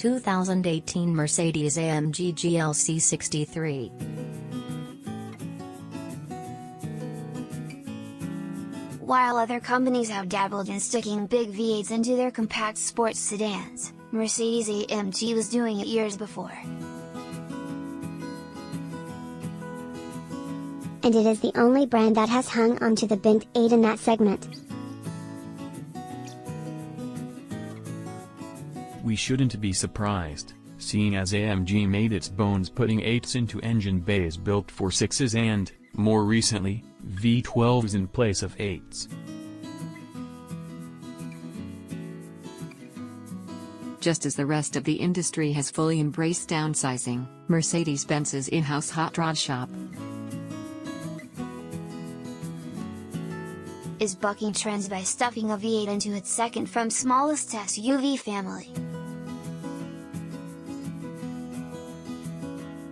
2018 Mercedes-AMG GLC63. While other companies have dabbled in sticking big V8s into their compact sports sedans, Mercedes-AMG was doing it years before. And it is the only brand that has hung onto the bent 8 in that segment. We shouldn't be surprised, seeing as AMG made its bones putting 8s into engine bays built for 6s and, more recently, V12s in place of 8s. Just as the rest of the industry has fully embraced downsizing, Mercedes-Benz's in-house hot rod shop is bucking trends by stuffing a V8 into its second from smallest SUV family,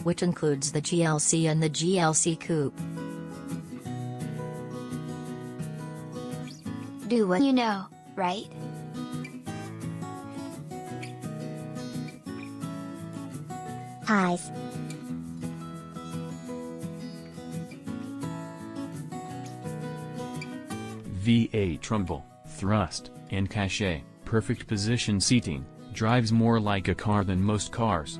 which includes the GLC and the GLC coupe. Do what you know, right? Highs. V8 rumble, thrust, and cachet, perfect position seating, drives more like a car than most cars.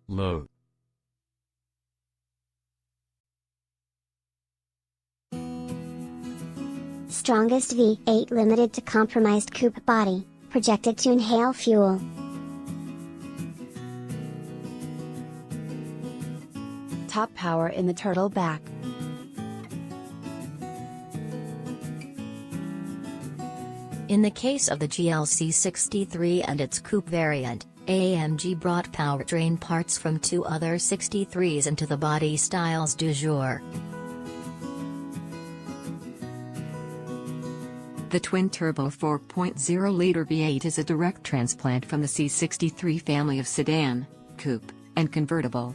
Low. Strongest V8 limited to compromised coupe body, projected to inhale fuel. Top power in the turtle back. In the case of the GLC63 and its coupe variant, AMG brought powertrain parts from two other 63s into the body styles du jour. The twin-turbo 4.0-liter V8 is a direct transplant from the C63 family of sedan, coupe, and convertible.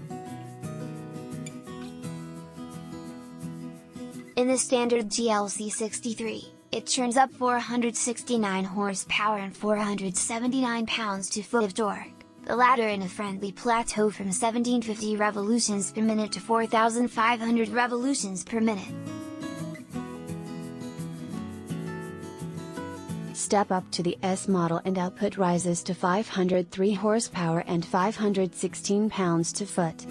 In the standard GLC63, it churns up 469 horsepower and 479 pounds-to-foot of torque, the latter in a friendly plateau from 1750 revolutions per minute to 4500 revolutions per minute. Step up to the S model and output rises to 503 horsepower and 516 pounds-to-foot.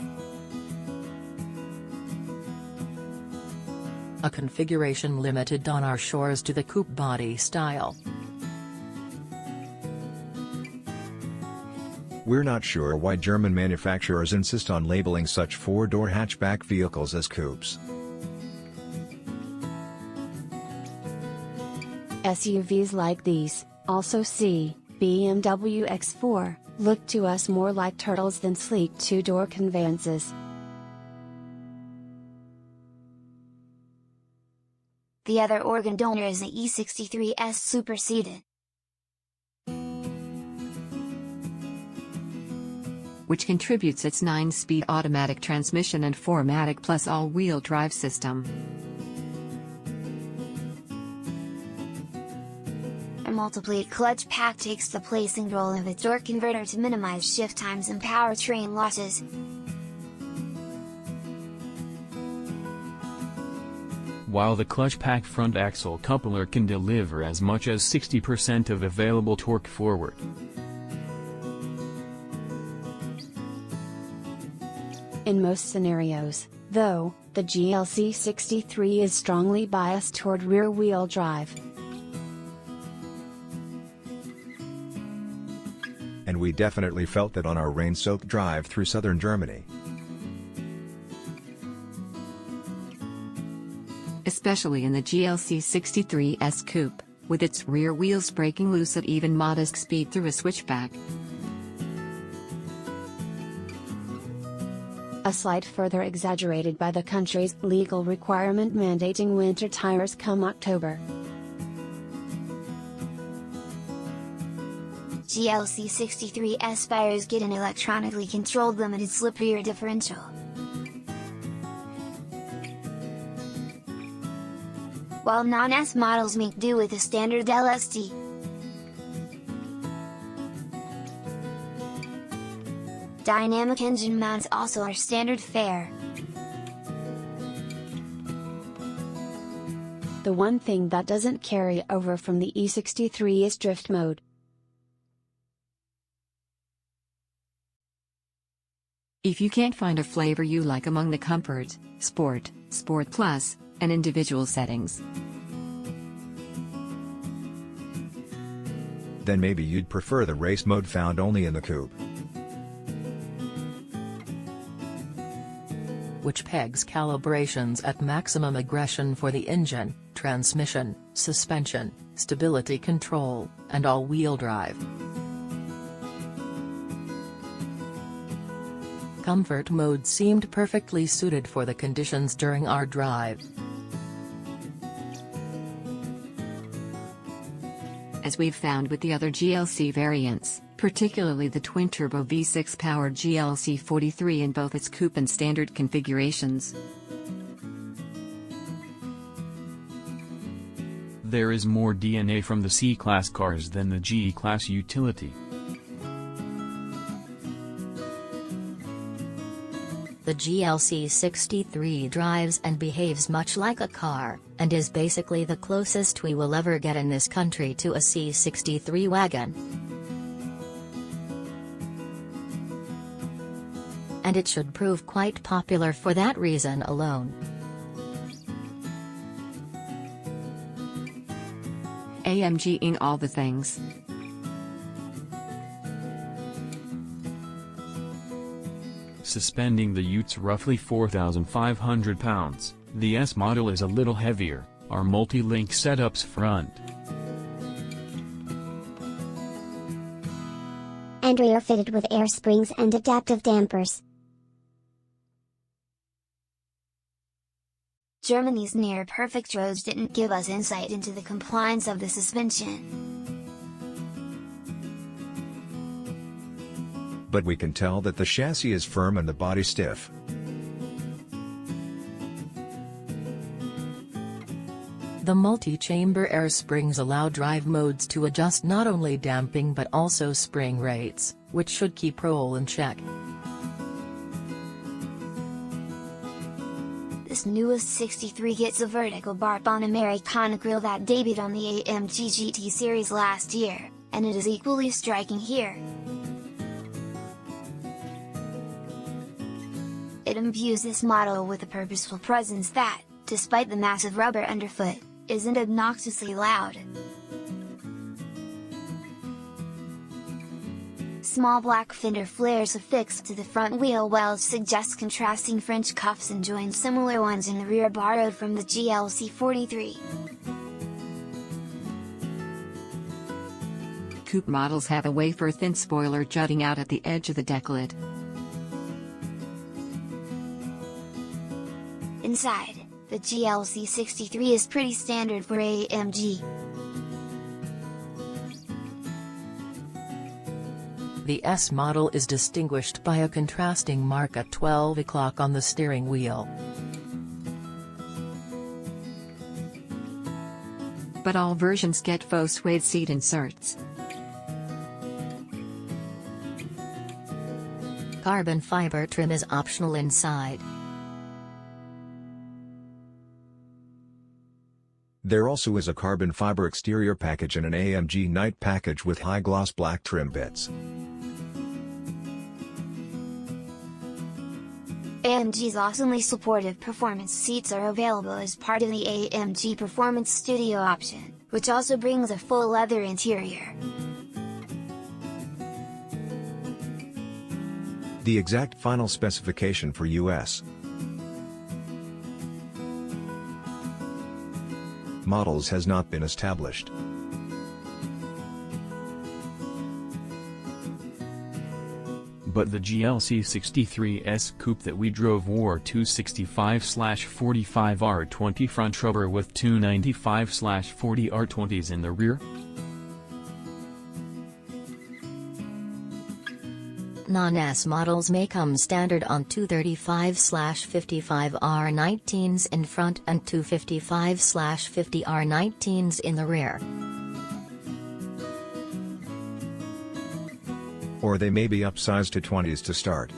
A configuration limited on our shores to the coupe body style. We're not sure why German manufacturers insist on labeling such four-door hatchback vehicles as coupes. SUVs like these, also see BMW X4, look to us more like turtles than sleek two-door conveyances. The other organ donor is the E63S Super Sedan, which contributes its 9-speed automatic transmission and 4MATIC plus all-wheel drive system. A multiplate clutch pack takes the placing role of a torque converter to minimize shift times and powertrain losses. While the clutch pack front axle coupler can deliver as much as 60% of available torque forward. In most scenarios, though, the GLC63 is strongly biased toward rear-wheel drive. And we definitely felt that on our rain-soaked drive through southern Germany. Especially in the GLC63S coupe, with its rear wheels breaking loose at even modest speed through a switchback. A slight further exaggerated by the country's legal requirement mandating winter tires come October. GLC63S buyers get an electronically controlled limited slip rear differential. while non-S models make do with the standard LSD. Dynamic engine mounts also are standard fare. The one thing that doesn't carry over from the E63 is drift mode. If you can't find a flavor you like among the Comfort, Sport, Sport Plus, and individual settings, then maybe you'd prefer the race mode found only in the coupe, which pegs calibrations at maximum aggression for the engine, transmission, suspension, stability control, and all-wheel drive. Comfort mode seemed perfectly suited for the conditions during our drive. as we've found with the other GLC variants, particularly the twin-turbo V6-powered GLC63 in both its coupe and standard configurations. There is more DNA from the C-Class cars than the G-Class utility. The GLC63 drives and behaves much like a car, and is basically the closest we will ever get in this country to a C63 wagon. And it should prove quite popular for that reason alone. AMG-ing all the things. Suspending the Utes roughly 4,500 pounds, the S model is a little heavier, are multi-link setups front and rear fitted with air springs and adaptive dampers. Germany's near-perfect roads didn't give us insight into the compliance of the suspension. But we can tell that the chassis is firm and the body stiff. The multi-chamber air springs allow drive modes to adjust not only damping but also spring rates, which should keep roll in check. This newest 63 gets a vertical bar-on Americana grille that debuted on the AMG GT series last year, and it is equally striking here. It imbues this model with a purposeful presence that, despite the massive rubber underfoot, isn't obnoxiously loud. Small black fender flares affixed to the front wheel wells suggest contrasting French cuffs and join similar ones in the rear borrowed from the GLC43. Coupe models have a wafer-thin spoiler jutting out at the edge of the decklet. Inside, the GLC63 is pretty standard for AMG. The S model is distinguished by a contrasting mark at 12 o'clock on the steering wheel. But all versions get faux suede seat inserts. Carbon fiber trim is optional inside. There also is a carbon fiber exterior package and an AMG night package with high-gloss black trim bits. AMG's awesomely supportive performance seats are available as part of the AMG Performance Studio option, which also brings a full leather interior. The exact final specification for US models has not been established. But the GLC63S coupe that we drove wore 265/45 R20 front rubber with 295/40 R20s in the rear. Non-S models may come standard on 235/55 R19s in front and 255/50 R19s in the rear. Or they may be upsized to 20s to start.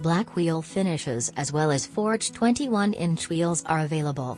Black wheel finishes as well as forged 21-inch wheels are available.